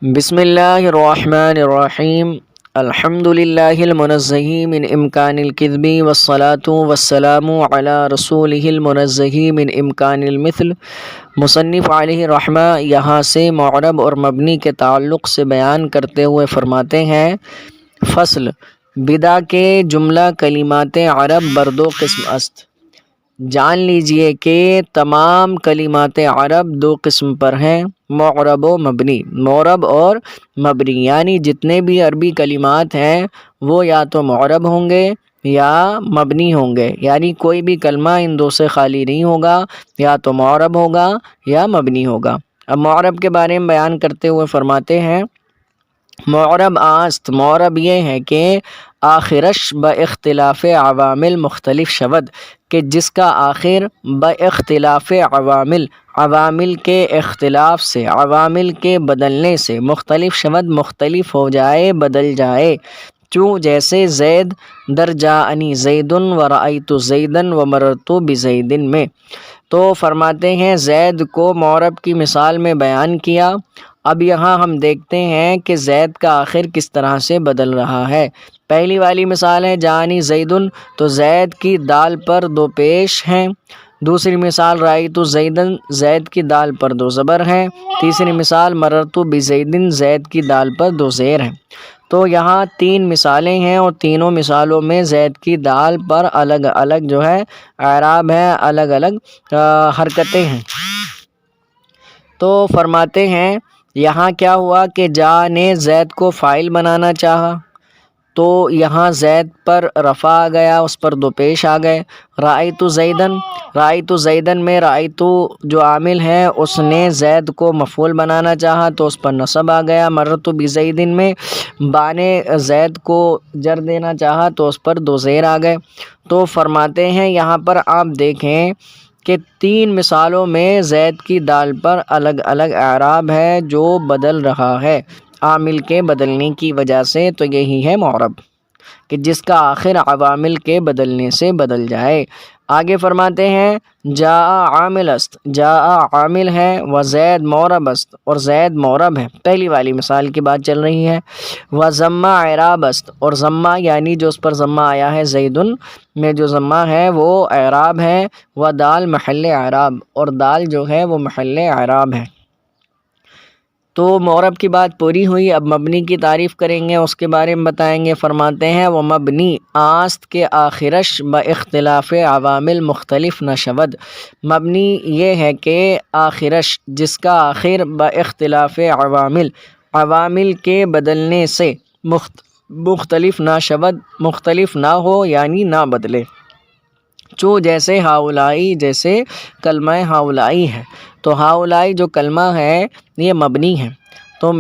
بسم اللہ الرحمن الرحیم الحمد للہ المنزہ من امکان الکذب والصلاة والسلام علی رسولہ المنزہ من امکان المثل۔ مصنف علیہ رحمہ یہاں سے معرب اور مبنی کے تعلق سے بیان کرتے ہوئے فرماتے ہیں، فصل بدا کے جملہ کلمات عرب بر دو قسم است۔ جان لیجئے کہ تمام کلمات عرب دو قسم پر ہیں، معرب و مبنی۔ معرب اور مبنی یعنی جتنے بھی عربی کلمات ہیں وہ یا تو معرب ہوں گے یا مبنی ہوں گے، یعنی کوئی بھی کلمہ ان دو سے خالی نہیں ہوگا، یا تو معرب ہوگا یا مبنی ہوگا۔ اب معرب کے بارے میں بیان کرتے ہوئے فرماتے ہیں، معرب آست، معرب یہ ہے کہ آخرش باختلاف عوامل مختلف شود، کہ جس کا آخر باختلاف عوامل کے اختلاف سے، عوامل کے بدلنے سے، مختلف شود مختلف ہو جائے، بدل جائے۔ چوں جیسے زید در جاءنی زید و رأیت زیدا و مررت بزید میں۔ تو فرماتے ہیں زید کو معرب کی مثال میں بیان کیا۔ اب یہاں ہم دیکھتے ہیں کہ زید کا آخر کس طرح سے بدل رہا ہے۔ پہلی والی مثال ہے جاءنی زیدن، تو زید کی دال پر دو پیش ہیں۔ دوسری مثال رأیت زیدن، زید کی دال پر دو زبر ہیں۔ تیسری مثال مررت بزیدن، زید کی دال پر دو زیر ہیں۔ تو یہاں تین مثالیں ہیں اور تینوں مثالوں میں زید کی دال پر الگ الگ جو ہے اعراب ہے، الگ الگ حرکتیں ہیں۔ تو فرماتے ہیں یہاں کیا ہوا کہ جا نے زید کو فاعل بنانا چاہا، تو یہاں زید پر رفع آ گیا، اس پر دو پیش آ گئے۔ رأیت زیدن میں رأیت جو عامل ہے اس نے زید کو مفعول بنانا چاہا تو اس پر نصب آ گیا۔ مررت بزیدن میں با نے زید کو جر دینا چاہا تو اس پر دو زیر آ گئے۔ تو فرماتے ہیں یہاں پر آپ دیکھیں کہ تین مثالوں میں زید کی دال پر الگ الگ اعراب ہے جو بدل رہا ہے عامل کے بدلنے کی وجہ سے۔ تو یہی ہے معرب، کہ جس کا آخر عوامل کے بدلنے سے بدل جائے۔ آگے فرماتے ہیں جاء عامل است، جاء عامل ہے، و زید معرب است، اور زید معرب ہے۔ پہلی والی مثال کی بات چل رہی ہے۔ و ضمہ اعراب است، اور ضمہ یعنی جو اس پر ضمہ آیا ہے زیدن میں جو ضمہ ہے وہ اعراب ہے۔ و دال محل اعراب، اور دال جو ہے وہ محل اعراب ہے۔ تو معرب کی بات پوری ہوئی۔ اب مبنی کی تعریف کریں گے، اس کے بارے میں بتائیں گے۔ فرماتے ہیں وہ مبنی آست کے آخرش با اختلاف عوامل مختلف نہ شود۔ مبنی یہ ہے کہ آخرش جس کا آخر با اختلاف عوامل کے بدلنے سے مختلف نہ شود، مختلف نہ ہو یعنی نہ بدلے۔ چو جیسے ہاؤلائی، جیسے کلمہ ہاؤلائی ہے، تو ہاؤلائی جو کلمہ ہے یہ مبنی ہے۔ تو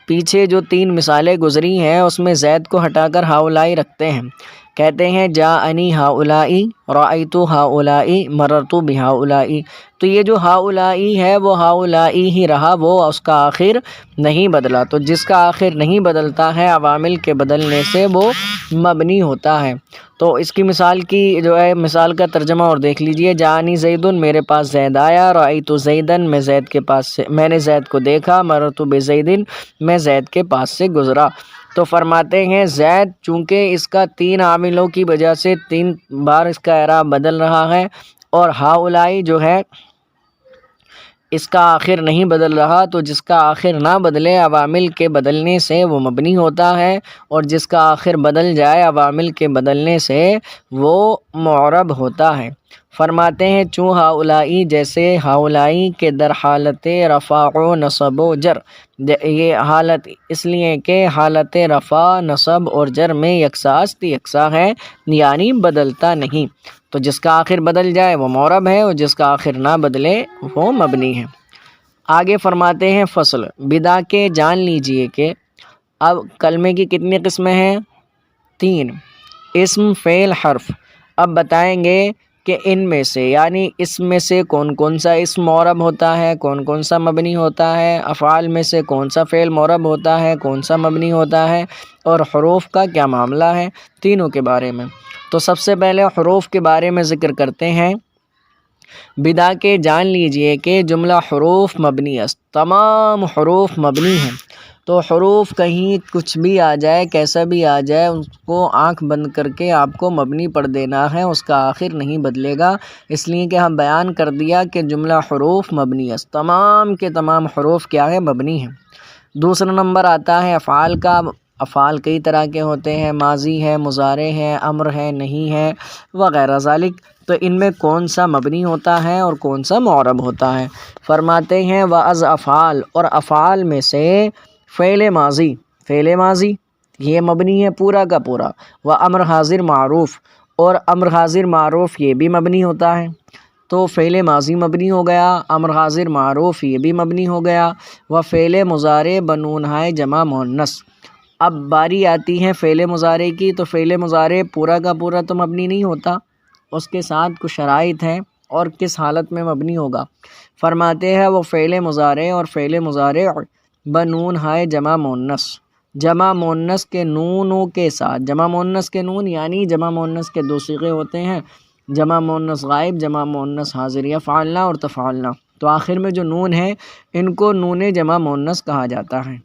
پیچھے جو تین مثالیں گزری ہیں اس میں زید کو ہٹا کر ہاؤلائی رکھتے ہیں، کہتے ہیں جاءنی ہاؤلائی، رأیت ہاؤلائی، مررت بہاؤلائی۔ تو یہ جو ہاؤلائی ہے وہ ہاؤلائی ہی رہا، وہ اس کا آخر نہیں بدلا۔ تو جس کا آخر نہیں بدلتا ہے عوامل کے بدلنے سے وہ مبنی ہوتا ہے۔ تو اس کی مثال کی جو ہے مثال کا ترجمہ اور دیکھ لیجئے، جاءنی زیدن، میرے پاس زید آیا، رأیت زیدن، میں زید کے پاس سے میں نے زید کو دیکھا، مررت بزیدن، میں زید کے پاس سے گزرا۔ تو فرماتے ہیں زید چونکہ اس کا تین عاملوں کی وجہ سے تین بار اس کا اعراب بدل رہا ہے، اور ہاؤلائی جو ہے اس کا آخر نہیں بدل رہا، تو جس کا آخر نہ بدلے عوامل کے بدلنے سے وہ مبنی ہوتا ہے، اور جس کا آخر بدل جائے عوامل کے بدلنے سے وہ معرب ہوتا ہے۔ فرماتے ہیں چوں ہاؤلائی جیسے ہاؤلائی کے در حالت رفع و نصب و جر، یہ حالت اس لیے کہ حالت رفع، نصب اور جر میں یکساں ہے، یعنی بدلتا نہیں۔ تو جس کا آخر بدل جائے وہ معرب ہے، اور جس کا آخر نہ بدلے وہ مبنی ہے۔ آگے فرماتے ہیں فصل بدا کے جان لیجئے کہ اب کلمے کی کتنی قسمیں ہیں؟ تین، اسم، فعل، حرف۔ اب بتائیں گے کہ ان میں سے یعنی اس میں سے کون کون سا اسم معرب ہوتا ہے، کون کون سا مبنی ہوتا ہے، افعال میں سے کون سا فعل معرب ہوتا ہے، کون سا مبنی ہوتا ہے، اور حروف کا کیا معاملہ ہے، تینوں کے بارے میں۔ تو سب سے پہلے حروف کے بارے میں ذکر کرتے ہیں بدا کے جان لیجئے کہ جملہ حروف مبنی است، تمام حروف مبنی ہیں۔ تو حروف کہیں کچھ بھی آ جائے، کیسا بھی آ جائے، اس کو آنکھ بند کر کے آپ کو مبنی پڑھ دینا ہے، اس کا آخر نہیں بدلے گا، اس لیے کہ ہم بیان کر دیا کہ جملہ حروف مبنی است، تمام کے تمام حروف کیا ہے؟ مبنی ہیں۔ دوسرا نمبر آتا ہے افعال کا۔ افعال کئی طرح کے ہوتے ہیں، ماضی ہے، مضارع ہے، امر ہے، نہیں ہے، وغیرہ ذالک۔ تو ان میں کون سا مبنی ہوتا ہے اور کون سا معرب ہوتا ہے؟ فرماتے ہیں وَأَز افعال، اور افعال میں سے فعل ماضی، فعل ماضی یہ مبنی ہے پورا کا پورا۔ وَأمر حاضر معروف، اور امر حاضر معروف یہ بھی مبنی ہوتا ہے۔ تو فعل ماضی مبنی ہو گیا، امر حاضر معروف یہ بھی مبنی ہو گیا، و فعل مضارع بنون ہائے جمع مؤنث۔ اب باری آتی ہے فعل مضارع کی، تو فعل مضارع پورا کا پورا تو مبنی نہیں ہوتا، اس کے ساتھ کچھ شرائط ہیں، اور کس حالت میں مبنی ہوگا؟ فرماتے ہیں وہ فعل مضارع اور فعل مضارع بنون ہائے جمع مؤنث، جمع مؤنث کے نونوں کے ساتھ، جمع مؤنث کے نون یعنی جمع مؤنث کے دو صیغے ہوتے ہیں، جمع مؤنث غائب، جمع مؤنث حاضر، یفعلن اور تفعلن، تو آخر میں جو نون ہے ان کو نون جمع مؤنث کہا جاتا ہے۔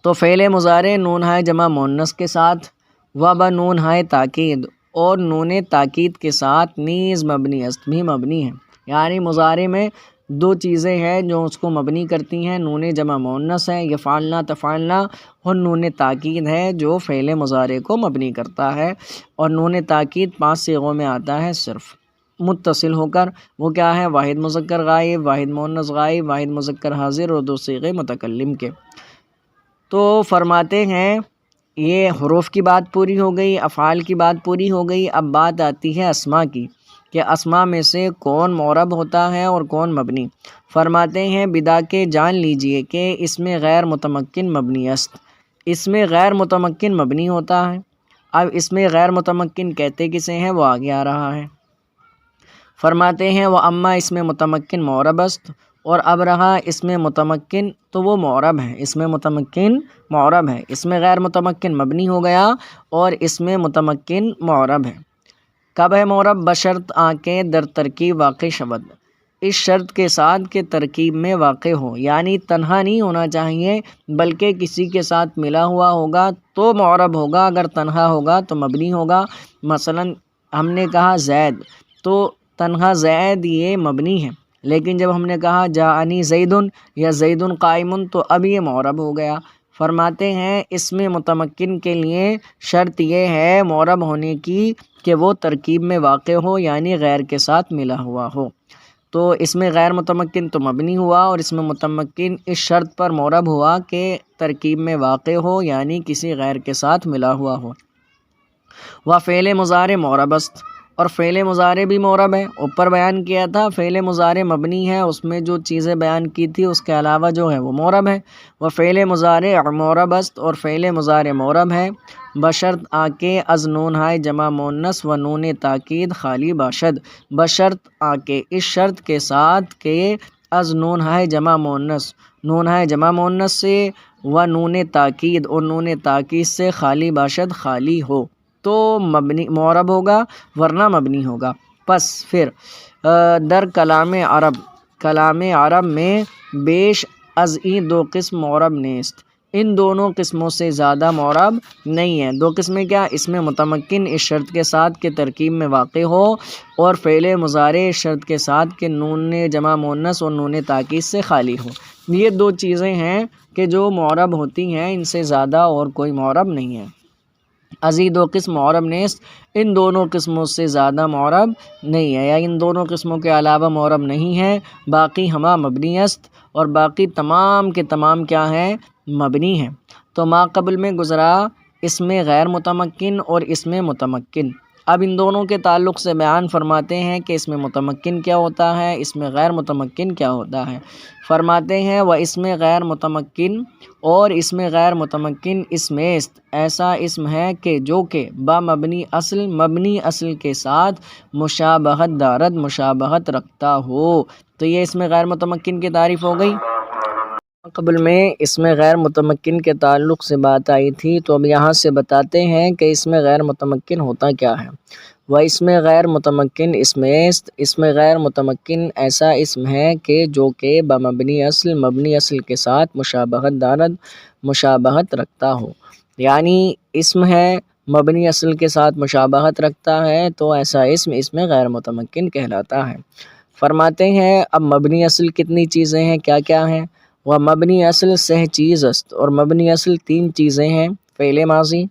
تو فعل مضارع نون ہائے جمع مؤنث کے ساتھ، و بنون ہائے تاکید، اور نون تاکید کے ساتھ، نیز مبنی است بھی مبنی ہے، یعنی مضارع میں دو چیزیں ہیں جو اس کو مبنی کرتی ہیں، نون جمع مؤنث ہے یفعلن تفعلن، اور نون تاکید ہے جو فعل مضارع کو مبنی کرتا ہے، اور نون تاکید 5 صیغوں میں آتا ہے صرف متصل ہو کر، وہ کیا ہے؟ واحد مذکر غائب، واحد مؤنث غائب، واحد مذکر حاضر، اور 2 صیغے متکلم کے۔ تو فرماتے ہیں یہ حروف کی بات پوری ہو گئی، افعال کی بات پوری ہو گئی، اب بات آتی ہے اسما کی، کہ اسما میں سے کون معرب ہوتا ہے اور کون مبنی۔ فرماتے ہیں بدا کے جان لیجئے کہ اس میں غیر متمکن مبنی است، اس میں غیر متمکن مبنی ہوتا ہے۔ اب اس میں غیر متمکن کہتے کسے ہیں؟ وہ آگے آ رہا ہے۔ فرماتے ہیں وہ اما اس میں متمکن معرب است، اور اب رہا اس میں متمکن، تو وہ معرب ہے، اس میں متمکن معرب ہے، اس میں غیر متمکن مبنی ہو گیا اور اس میں متمکن معرب ہے۔ کب ہے معرب؟ بشرط آنکھیں در ترکیب واقع شود، اس شرط کے ساتھ کہ ترکیب میں واقع ہو، یعنی تنہا نہیں ہونا چاہیے بلکہ کسی کے ساتھ ملا ہوا ہوگا تو معرب ہوگا، اگر تنہا ہوگا تو مبنی ہوگا۔ مثلا ہم نے کہا زید، تو تنہا زید یہ مبنی ہے، لیکن جب ہم نے کہا جاءنی زیدن یا زیدن قائمن تو اب یہ معرب ہو گیا۔ فرماتے ہیں اس میں متمکن کے لیے شرط یہ ہے معرب ہونے کی کہ وہ ترکیب میں واقع ہو، یعنی غیر کے ساتھ ملا ہوا ہو۔ تو اس میں غیر متمکن تو مبنی ہوا، اور اس میں متمکن اس شرط پر معرب ہوا کہ ترکیب میں واقع ہو، یعنی کسی غیر کے ساتھ ملا ہوا ہو۔ وہ فعل مضارع معرب است، اور فعل مضارع بھی معرب ہے، اوپر بیان کیا تھا فعل مضارع مبنی ہے، اس میں جو چیزیں بیان کی تھی اس کے علاوہ جو ہے وہ معرب ہے۔ وہ فعل مضارع معرب است، اور فعل مضارع معرب ہے بشرط آکے از نون ہائے جمع مؤنث و نون تاکید خالی باشد، بشرط آکے اس شرط کے ساتھ کہ از نون ہائے جمع مؤنث، نون ہائے جمع مؤنث سے، و نون تاکید اور نون تاکید سے خالی باشد، خالی ہو، تو مبنی معرب ہوگا ورنہ مبنی ہوگا۔ پس پھر در کلام عرب، کلام عرب میں بیش از این 2 قسم معرب نیست، ان دونوں قسموں سے زیادہ معرب نہیں ہے۔ 2 قسمیں کیا؟ اس میں متمکن اس شرط کے ساتھ کہ ترکیب میں واقع ہو، اور فعل مضارع اس شرط کے ساتھ کہ نون جمع مؤنث اور نون تاکید سے خالی ہو۔ یہ 2 چیزیں ہیں کہ جو معرب ہوتی ہیں، ان سے زیادہ اور کوئی معرب نہیں ہے۔ ازی 2 قسم معرب نیست، ان دونوں قسموں سے زیادہ معرب نہیں ہے، یا ان دونوں قسموں کے علاوہ معرب نہیں ہے۔ باقی ہما مبنی است، اور باقی تمام کے تمام کیا ہیں؟ مبنی ہیں۔ تو ما قبل میں گزرا اس میں غیر متمکن اور اس میں متمکن، اب ان دونوں کے تعلق سے بیان فرماتے ہیں کہ اس میں متمکن کیا ہوتا ہے، اس میں غیر متمکن کیا ہوتا ہے۔ فرماتے ہیں وہ اس میں غیر متمکن، اور اس میں غیر متمکن اسم است، ایسا اسم ہے کہ جو کہ با مبنی اصل، مبنی اصل کے ساتھ مشابہت دارد، مشابہت رکھتا ہو۔ تو یہ اس میں غیر متمکن کی تعریف ہو گئی۔ قبل میں اس میں غیر متمکن کے تعلق سے بات آئی تھی، تو اب یہاں سے بتاتے ہیں کہ اس میں غیر متمکن ہوتا کیا ہے۔ و اسم غیر متمکن اسم است، اسم غیر متمکن ایسا اسم ہے کہ جو کہ بمبنی اصل مبنی اصل کے ساتھ مشابہت دارد مشابہت رکھتا ہو، یعنی اسم ہے مبنی اصل کے ساتھ مشابہت رکھتا ہے تو ایسا اسم غیر متمکن کہلاتا ہے۔ فرماتے ہیں اب مبنی اصل کتنی چیزیں ہیں، کیا کیا ہیں؟ وہ مبنی اصل سہ چیز است، اور مبنی اصل 3 چیزیں ہیں، فعل ماضی،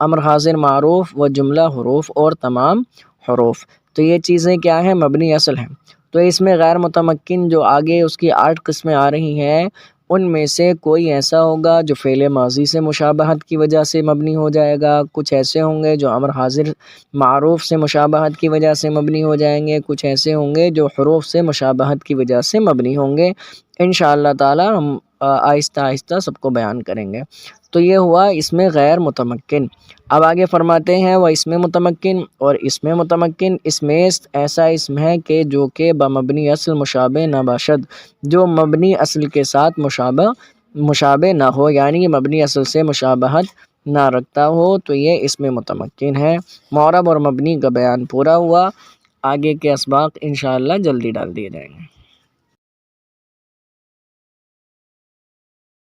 امر حاضر معروف و جملہ حروف اور تمام حروف۔ تو یہ چیزیں کیا ہیں؟ مبنی اصل ہیں۔ تو اس میں غیر متمکن جو آگے اس کی 8 قسمیں آ رہی ہیں، ان میں سے کوئی ایسا ہوگا جو فعل ماضی سے مشابہت کی وجہ سے مبنی ہو جائے گا، کچھ ایسے ہوں گے جو امر حاضر معروف سے مشابہت کی وجہ سے مبنی ہو جائیں گے، کچھ ایسے ہوں گے جو حروف سے مشابہت کی وجہ سے مبنی ہوں گے۔ انشاءاللہ تعالی ہم آہستہ آہستہ سب کو بیان کریں گے۔ تو یہ ہوا اس میں غیر متمکن۔ اب آگے فرماتے ہیں وہ اسم متمکن، اور اسم متمکن اسم است ایسا اسم ہے کہ جو کہ بمبنی اصل مشابہ نہ باشد، جو مبنی اصل کے ساتھ مشابہ نہ ہو، یعنی مبنی اصل سے مشابہت نہ رکھتا ہو، تو یہ اسم متمکن ہے۔ معرب اور مبنی کا بیان پورا ہوا، آگے کے اسباق انشاءاللہ جلدی ڈال دیے جائیں گے۔